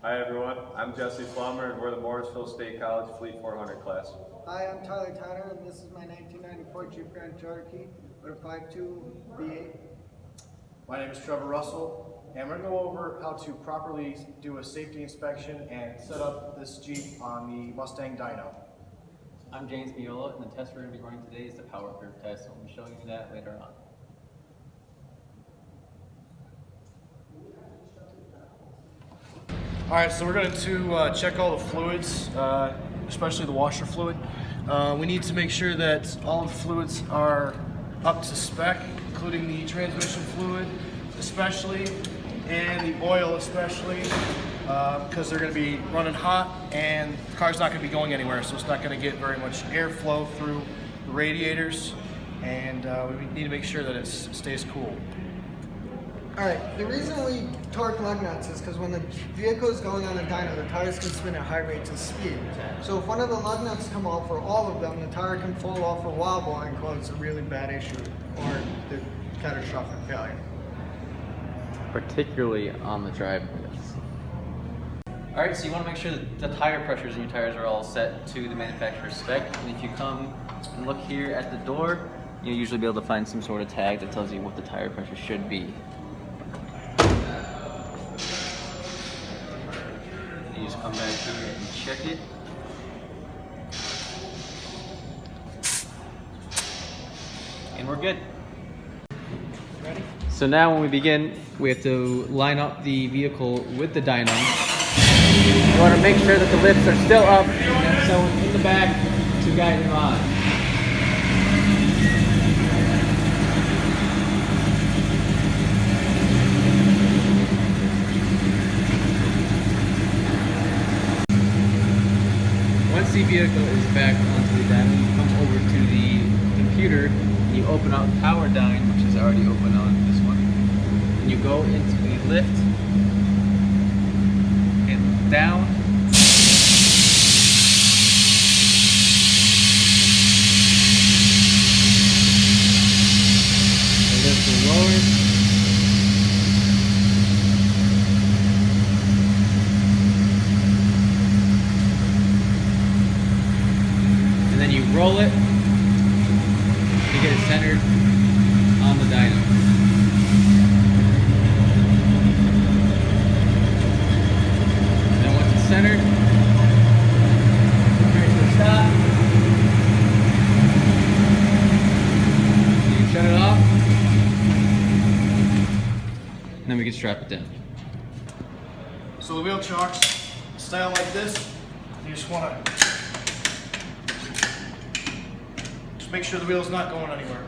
Hi everyone, I'm Jesse Plummer and we're the Morrisville State College Fleet 400 class. Hi, I'm Tyler Tanner and this is my 1994 Jeep Grand Cherokee with a 5.2 V8. My name is Trevor Russell, and we're going to go over how to properly do a safety inspection and set up this Jeep on the Mustang Dyno. I'm James Miola, and the test we're going to be running today is the power curve test. I'll be showing you that later on. Alright, so we're going to check all the fluids, especially the washer fluid. We need to make sure that all the fluids are up to spec, including the transmission fluid especially, and the oil especially, because they're going to be running hot and the car's not going to be going anywhere, so it's not going to get very much airflow through the radiators, and we need to make sure that it stays cool. Alright, the reason we torque lug nuts is because when the vehicle is going on a dyno, the tires can spin at high rates of speed. So if one of the lug nuts come off for all of them, the tire can fall off or wobble and cause a really bad issue or the catastrophic failure. Particularly on the driveways. Alright, so you want to make sure that the tire pressures in your tires are all set to the manufacturer's spec. And if you come and look here at the door, you'll usually be able to find some sort of tag that tells you what the tire pressure should be. You just come back here and check it. And we're good. Ready? So now when we begin, we have to line up the vehicle with the dyno. You want to make sure that the lifts are still up and someone in the back to guide him on. Once the vehicle is back onto the dyno, you come over to the computer and you open up PowerDyne, which is already open on this one. And you go into the lift and down. The lift will lower. Then you roll it to get it centered on the dyno. Then once it's centered, bring it to a stop. You can shut it off. And then we can strap it down. So the wheel chocks style like this, you just want to make sure the wheel's not going anywhere.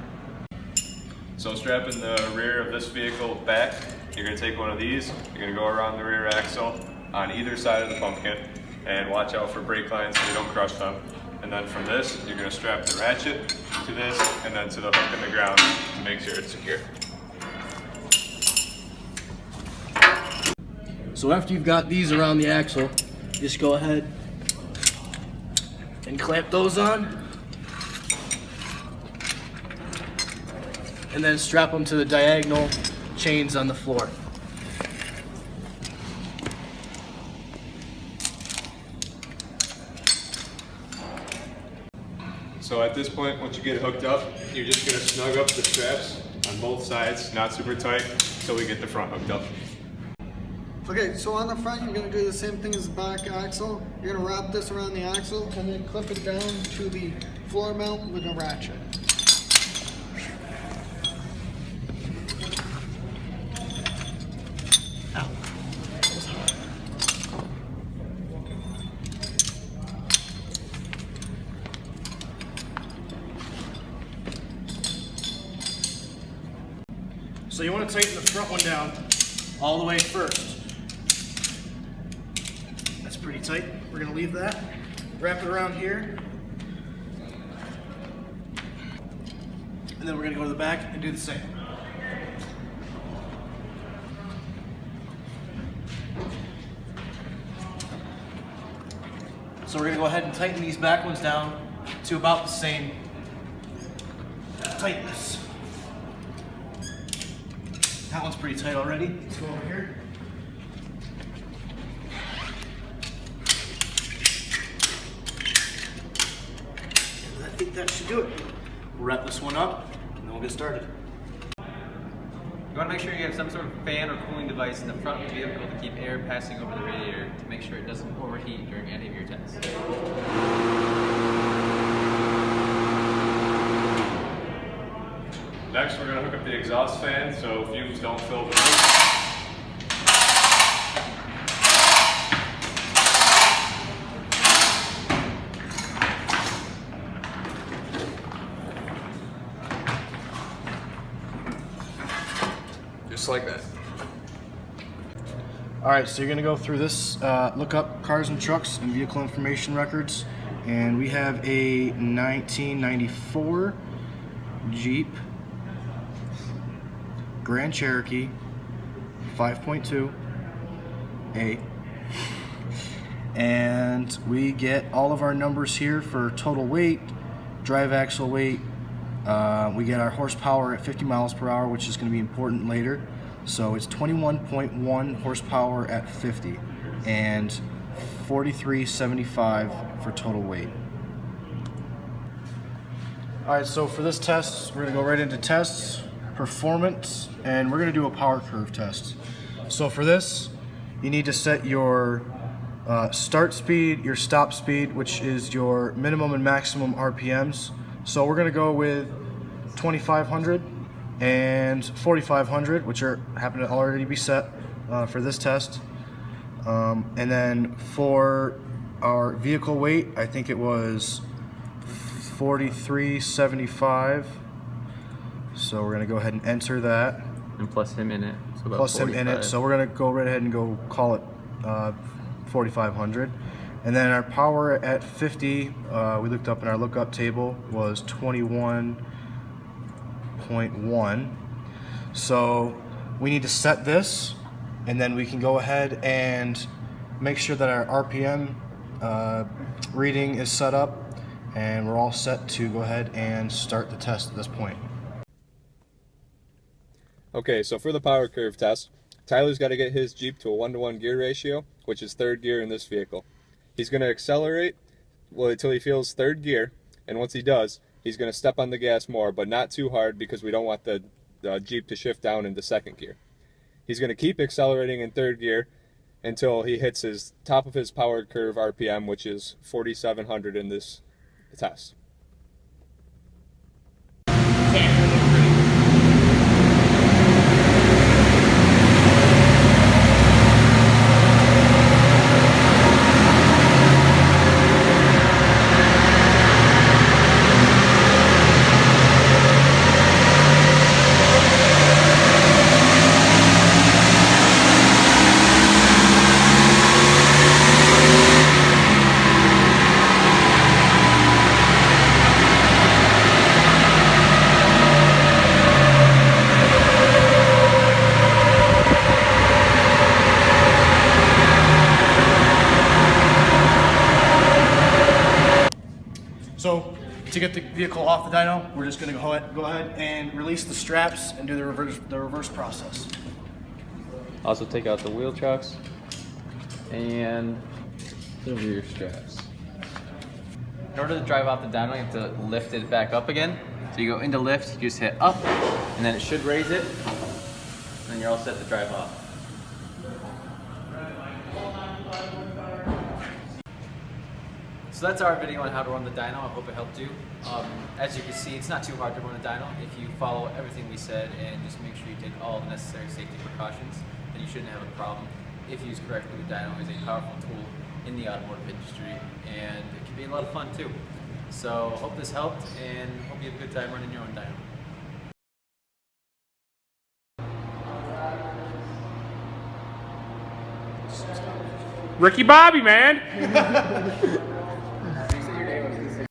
So strapping the rear of this vehicle back, you're going to take one of these, you're going to go around the rear axle on either side of the pumpkin and watch out for brake lines so you don't crush them. And then from this, you're going to strap the ratchet to this and then to the hook in the ground to make sure it's secure. So after you've got these around the axle, just go ahead and clamp those on. And then strap them to the diagonal chains on the floor. So at this point, once you get it hooked up, you're just going to snug up the straps on both sides, not super tight, until we get the front hooked up. Okay, so on the front you're going to do the same thing as the back axle. You're going to wrap this around the axle and then clip it down to the floor mount with a ratchet. So you want to tighten the front one down all the way first. That's pretty tight. We're going to leave that. Wrap it around here. And then we're going to go to the back and do the same. So we're going to go ahead and tighten these back ones down to about the same tightness. That one's pretty tight already. Let's go over here. think that should do it. We'll wrap this one up, and then we'll get started. You want to make sure you have some sort of fan or cooling device in the front of the vehicle to keep air passing over the radiator to make sure it doesn't overheat during any of your tests. Next, we're going to hook up the exhaust fan so fumes don't fill the room. Just like that. All right, so you're gonna go through this, look up cars and trucks and vehicle information records, and we have a 1994 Jeep Grand Cherokee 5.2A, and we get all of our numbers here for total weight, drive axle weight. We get our horsepower at 50 miles per hour, which is going to be important later. So it's 21.1 horsepower at 50 and 43.75 for total weight. All right, so for this test, we're going to go right into tests, performance, and we're going to do a power curve test. So for this, you need to set your start speed, your stop speed, which is your minimum and maximum RPMs. So we're going to go with 2,500 and 4,500, which happen to already be set for this test. And then for our vehicle weight, I think it was 43.75. So we're going to go ahead and enter that. And plus him in it. So about Plus 45. him in it. So we're going to go right ahead and go call it 4,500. And then our power at 50, we looked up in our lookup table, was 21.1. So we need to set this, and then we can go ahead and make sure that our RPM reading is set up, and we're all set to go ahead and start the test at this point. Okay, so for the power curve test, Tyler's got to get his Jeep to a 1-to-1 gear ratio, which is third gear in this vehicle. He's going to accelerate until he feels third gear, and once he does, he's going to step on the gas more, but not too hard because we don't want the Jeep to shift down into second gear. He's going to keep accelerating in third gear until he hits his top of his power curve RPM, which is 4,700 in this test. So to get the vehicle off the dyno, we're just going to go ahead and release the straps and do the reverse process. Also take out the wheel chucks and put over your straps. In order to drive off the dyno, you have to lift it back up again. So you go into lift, you just hit up, and then it should raise it, and then you're all set to drive off. So that's our video on how to run the dyno. I hope it helped you. As you can see, it's not too hard to run a dyno if you follow everything we said and just make sure you take all the necessary safety precautions, then you shouldn't have a problem. If used correctly, the dyno is a powerful tool in the automotive industry, and it can be a lot of fun too. So hope this helped, and hope you have a good time running your own dyno. Ricky Bobby, man!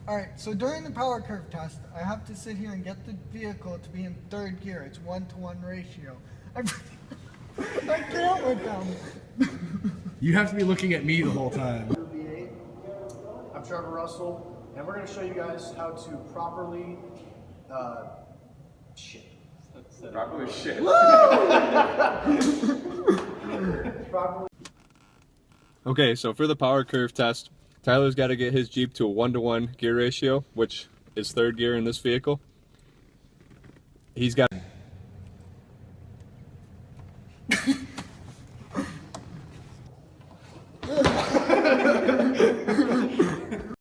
Alright, so during the power curve test, I have to sit here and get the vehicle to be in third gear. It's 1-to-1 ratio. I can't with them. You have to be looking at me the whole time. I'm Trevor Russell, and we're going to show you guys how to properly Properly shit. Okay, so for the power curve test, Tyler's got to get his Jeep to a 1-to-1 gear ratio, which is third gear in this vehicle. He's got